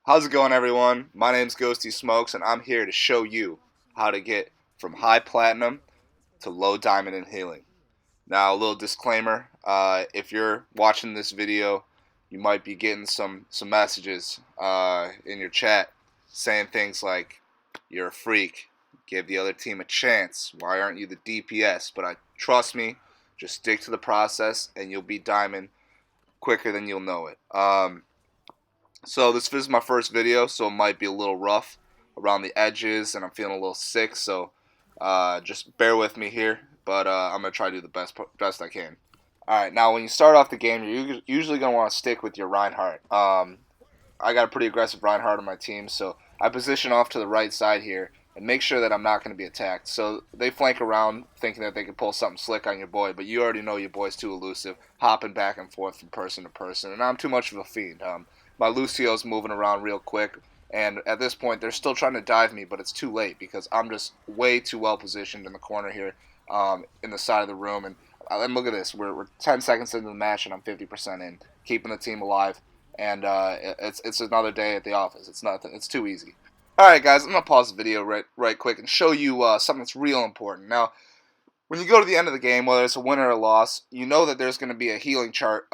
How's it going, everyone? My name's Ghosty Smokes, and I'm here to show you how to get from high platinum to low diamond in healing. Now, a little disclaimer: if you're watching this video, you might be getting some messages in your chat saying things like, "You're a freak. Give the other team a chance. Why aren't you the DPS?" But trust me, just stick to the process, and you'll be diamond quicker than you'll know it. So this is my first video, so it might be a little rough around the edges, and I'm feeling a little sick, so just bear with me here. But I'm gonna try to do the best I can. All right, now when you start off the game, you're usually gonna want to stick with your Reinhardt. I got a pretty aggressive Reinhardt on my team, so I position off to the right side here and make sure that I'm not going to be attacked. So they flank around thinking that they can pull something slick on your boy, but you already know your boy's too elusive, hopping back and forth from person to person, and I'm too much of a fiend. My Lucio's moving around real quick, and at this point they're still trying to dive me, but it's too late because I'm just way too well positioned in the corner here, in the side of the room. And look at this, we're 10 seconds into the match and I'm 50% in, keeping the team alive. And it's another day at the office. It's nothing. It's too easy. All right, guys, I'm gonna pause the video right quick and show you something that's real important. Now, when you go to the end of the game, whether it's a win or a loss, you know that there's going to be a healing chart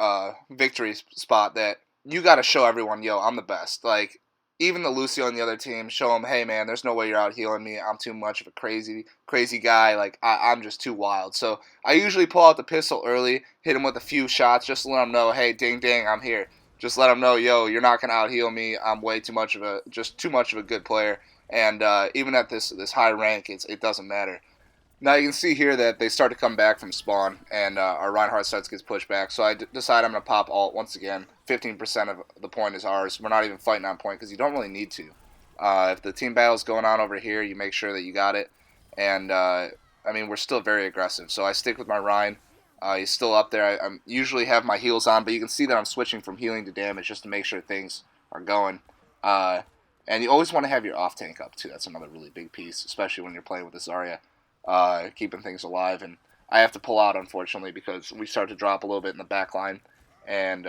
victory spot that you got to show everyone, yo, I'm the best. Like, even the Lucio on the other team, show them, hey, man, there's no way you're out healing me. I'm too much of a crazy guy. Like, I'm just too wild. So I usually pull out the pistol early, hit him with a few shots just to let him know, hey, ding, ding, I'm here. Just let him know, yo, you're not going to out heal me. I'm way too much of a good player. And even at this high rank, it doesn't matter. Now you can see here that they start to come back from spawn, and our Reinhardt starts gets pushed back. So I decide I'm going to pop alt once again. 15% of the point is ours. We're not even fighting on point because you don't really need to. If the team battle's going on over here, you make sure that you got it. And, I mean, we're still very aggressive. So I stick with my Rein. He's still up there. I usually have my heals on, but you can see that I'm switching from healing to damage just to make sure things are going. And you always want to have your off tank up, too. That's another really big piece, especially when you're playing with this Zarya. Keeping things alive, and I have to pull out, unfortunately, because we start to drop a little bit in the back line, and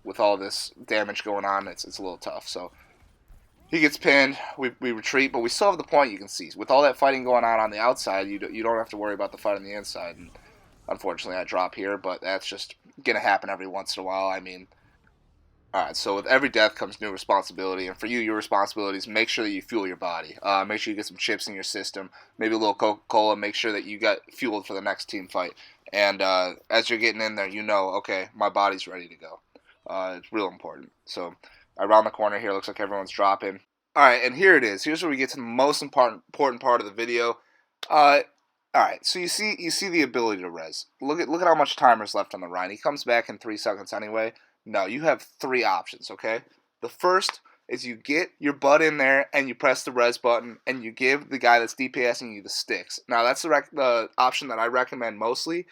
with all this damage going on, it's a little tough. So he gets pinned, we retreat, but we still have the point. You can see with all that fighting going on the outside, you don't have to worry about the fight on the inside. And unfortunately, I drop here, but that's just gonna happen every once in a while. I mean, alright, so with every death comes new responsibility, and for you, your responsibility is make sure that you fuel your body. Make sure you get some chips in your system, maybe a little Coca-Cola, make sure that you got fueled for the next team fight. And as you're getting in there, you know, okay, my body's ready to go. It's real important. So around the corner here, looks like everyone's dropping. Alright, and here it is. Here's where we get to the most important part of the video. Alright, so you see the ability to res. Look at how much timer's left on the Rhine. He comes back in 3 seconds anyway. No, you have 3 options, okay? The first is you get your butt in there and you press the res button and you give the guy that's DPSing you the sticks. Now, that's the option that I recommend mostly.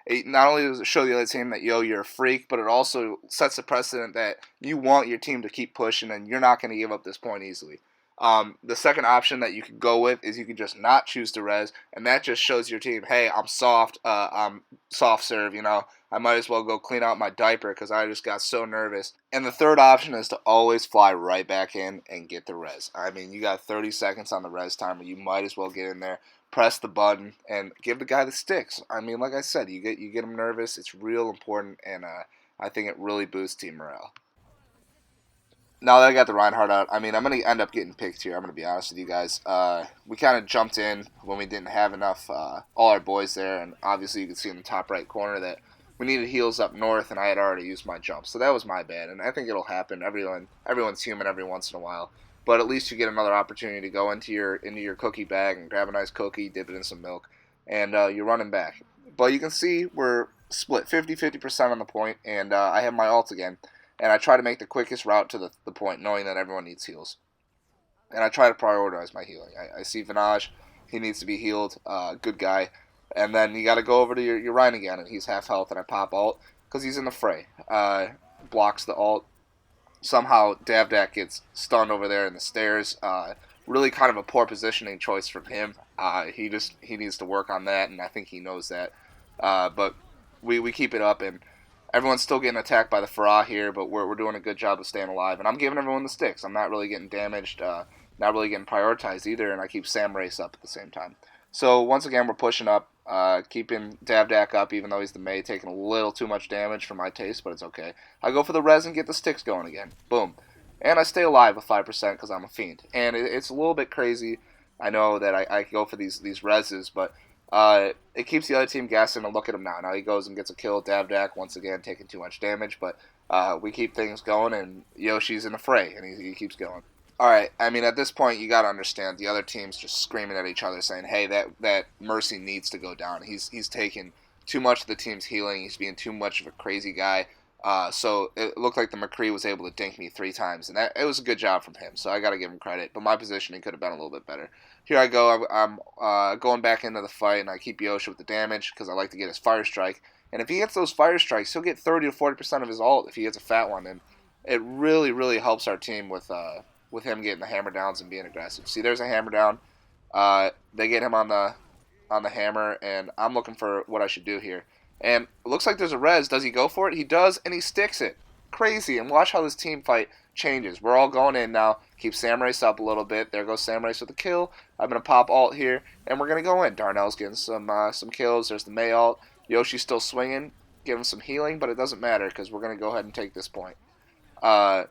It not only does it show the other team that, yo, you're a freak, but it also sets a precedent that you want your team to keep pushing and you're not going to give up this point easily. The second option that you could go with is you can just not choose to res, and that just shows your team, hey, I'm soft, I'm soft serve, you know, I might as well go clean out my diaper because I just got so nervous. And the third option is to always fly right back in and get the res. I mean, you got 30 seconds on the res timer, you might as well get in there, press the button, and give the guy the sticks. I mean, like I said, you get him nervous, it's real important, and I think it really boosts team morale. Now that I got the Reinhardt out, I mean, I'm going to end up getting picked here. I'm going to be honest with you guys. We kind of jumped in when we didn't have enough, all our boys there, and obviously you can see in the top right corner that we needed heals up north, and I had already used my jump. So that was my bad, and I think it'll happen. Everyone's human every once in a while. But at least you get another opportunity to go into your cookie bag and grab a nice cookie, dip it in some milk, and you're running back. But you can see we're split 50-50% on the point, and I have my ult again. And I try to make the quickest route to the point, knowing that everyone needs heals. And I try to prioritize my healing. I see Vinaj, he needs to be healed, good guy. And then you got to go over to your Rhine again, and he's half health, and I pop ult, because he's in the fray. Blocks the ult. Somehow Davdak gets stunned over there in the stairs. Really kind of a poor positioning choice from him. He needs to work on that, and I think he knows that. But we keep it up, and Everyone's still getting attacked by the Farah here, but we're doing a good job of staying alive. And I'm giving everyone the sticks. I'm not really getting damaged, not really getting prioritized either, and I keep Sam Race up at the same time. So once again, we're pushing up, keeping Davdak up, even though he's the May, taking a little too much damage for my taste, but it's okay. I go for the res and get the sticks going again. Boom. And I stay alive with 5% because I'm a fiend. And it's a little bit crazy. I know that I go for these reses, but it keeps the other team guessing, and look at him now. Now he goes and gets a kill. Davdak, once again, taking too much damage, but we keep things going, and Yoshi's in the fray, and he keeps going. All right, I mean, at this point, you got to understand the other team's just screaming at each other, saying, "Hey, that Mercy needs to go down. He's taking too much of the team's healing. He's being too much of a crazy guy." So it looked like the McCree was able to dink me 3 times, and it was a good job from him. So I got to give him credit. But my positioning could have been a little bit better. Here I go. I'm going back into the fight, and I keep Yoshi with the damage because I like to get his fire strike. And if he gets those fire strikes, he'll get 30 to 40% of his ult if he gets a fat one, and it really, really helps our team with him getting the hammer downs and being aggressive. See, there's a hammer down. They get him on the hammer, and I'm looking for what I should do here. And it looks like there's a res. Does he go for it? He does, and he sticks it. Crazy. And watch how this team fight changes. We're all going in now. Keep Samrace up a little bit. There goes Samrace with a kill. I'm going to pop ult here, and we're going to go in. Darnell's getting some kills. There's the May ult. Yoshi's still swinging. Give him some healing, but it doesn't matter because we're going to go ahead and take this point. Got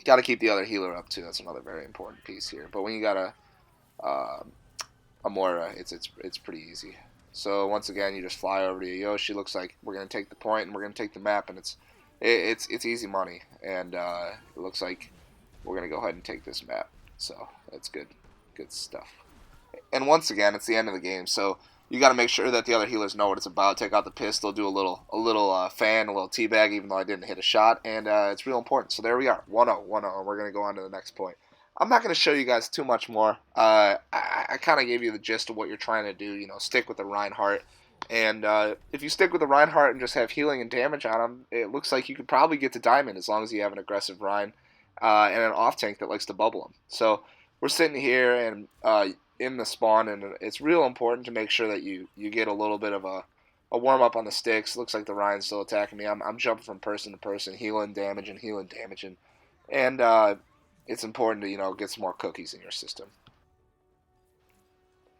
to keep the other healer up, too. That's another very important piece here. But when you got a Moira, it's pretty easy. So once again, you just fly over to Yoshi. Looks like we're gonna take the point and we're gonna take the map, and it's easy money. And it looks like we're gonna go ahead and take this map. So that's good stuff. And once again, it's the end of the game, so you got to make sure that the other healers know what it's about. Take out the pistol, do a little fan, a little teabag, even though I didn't hit a shot, and it's real important. So there we are, 1-0, 1-0, and we're gonna go on to the next point. I'm not going to show you guys too much more. I kind of gave you the gist of what you're trying to do. You know, stick with the Reinhardt. And if you stick with the Reinhardt and just have healing and damage on him, it looks like you could probably get to Diamond as long as you have an aggressive Rein and an off-tank that likes to bubble him. So we're sitting here and in the spawn, and it's real important to make sure that you get a little bit of a warm-up on the sticks. Looks like the Rein's still attacking me. I'm jumping from person to person, healing, damaging, and it's important to, get some more cookies in your system.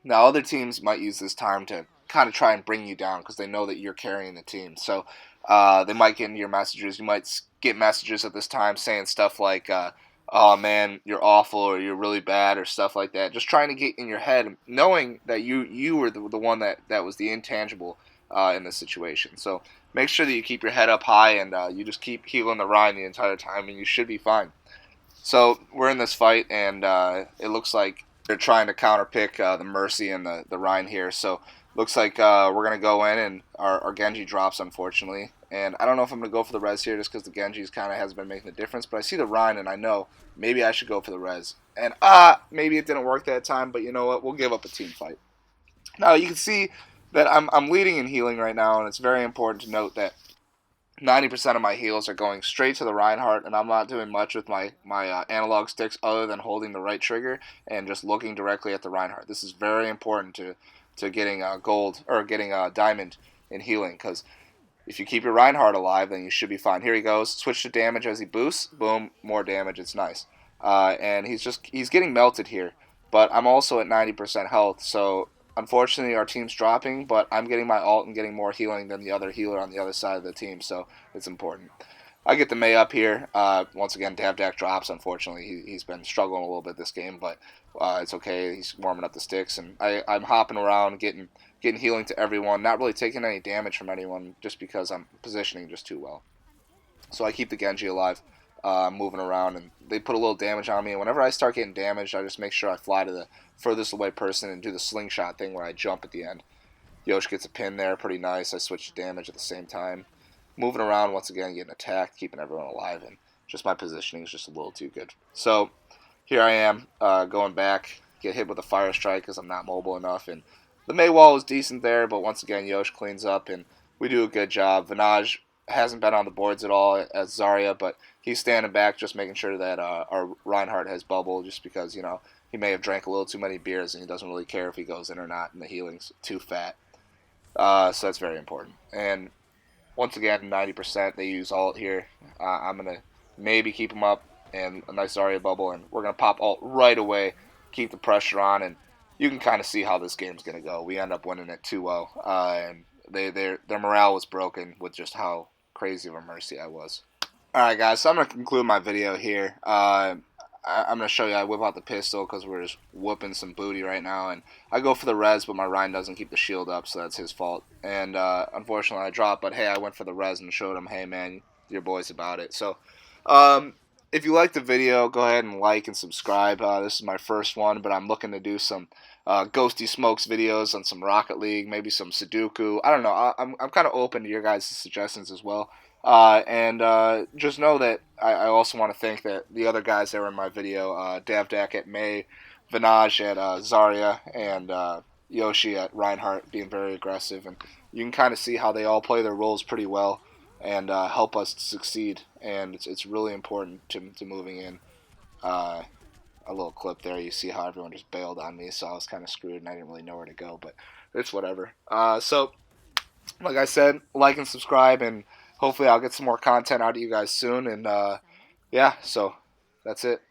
Now, other teams might use this time to kind of try and bring you down because they know that you're carrying the team. So they might get into your messages. You might get messages at this time saying stuff like, "Oh man, you're awful," or "You're really bad," or stuff like that. Just trying to get in your head, knowing that you were the one that was the intangible in this situation. So make sure that you keep your head up high and you just keep healing the Rhine the entire time, and you should be fine. So we're in this fight, and it looks like they're trying to counterpick the Mercy and the Rhine here. So looks like we're going to go in, and our Genji drops, unfortunately. And I don't know if I'm going to go for the res here just because the Genji's kind of has been making a difference. But I see the Rhine, and I know maybe I should go for the res. And maybe it didn't work that time, but you know what? We'll give up a team fight. Now you can see that I'm leading in healing right now, and it's very important to note that 90% of my heals are going straight to the Reinhardt, and I'm not doing much with my analog sticks other than holding the right trigger and just looking directly at the Reinhardt. This is very important to getting gold or getting diamond in healing, because if you keep your Reinhardt alive, then you should be fine. Here he goes. Switch to damage as he boosts. Boom, more damage. It's nice. And he's getting melted here, but I'm also at 90% health, so unfortunately, our team's dropping, but I'm getting my ult and getting more healing than the other healer on the other side of the team, so it's important. I get the May up here. Once again, Davdak drops, unfortunately. He's been struggling a little bit this game, but it's okay. He's warming up the sticks, and I'm hopping around, getting healing to everyone, not really taking any damage from anyone just because I'm positioning just too well. So I keep the Genji alive, moving around, and they put a little damage on me. And whenever I start getting damaged, I just make sure I fly to the furthest away person and do the slingshot thing where I jump at the end. Yosh gets a pin there, pretty nice. I switch to damage at the same time. Moving around, once again, getting attacked, keeping everyone alive, and just my positioning is just a little too good. So here I am, going back, get hit with a fire strike because I'm not mobile enough, and the May wall is decent there, but once again, Yosh cleans up, and we do a good job. Vanaj hasn't been on the boards at all as Zarya, but he's standing back just making sure that our Reinhardt has bubble, just because, he may have drank a little too many beers and he doesn't really care if he goes in or not, and the healing's too fat. So that's very important. And once again, 90% they use alt here. I'm going to maybe keep them up and a nice Zarya bubble, and we're going to pop alt right away, keep the pressure on, and you can kind of see how this game's going to go. We end up winning it 2-0, and their morale was broken with just how crazy of a mercy I was. Alright guys, so I'm going to conclude my video here. I'm going to show you I whip out the pistol because we're just whooping some booty right now. And I go for the res, but my Ryan doesn't keep the shield up, so that's his fault. And unfortunately I dropped, but hey, I went for the res and showed him, hey man, your boy's about it. So if you liked the video, go ahead and like and subscribe. This is my first one, but I'm looking to do some Ghosty Smokes videos on some Rocket League, maybe some Sudoku. I don't know. I'm kind of open to your guys' suggestions as well. Just know that I also want to thank the other guys that were in my video, Davdak at May, Vinaj at Zarya, and Yoshi at Reinhardt being very aggressive. And you can kind of see how they all play their roles pretty well and help us succeed. And it's really important to moving in. A little clip there, you see how everyone just bailed on me, so I was kind of screwed and I didn't really know where to go, but it's whatever. So like I said, like and subscribe, and hopefully I'll get some more content out of you guys soon. And yeah, so that's it.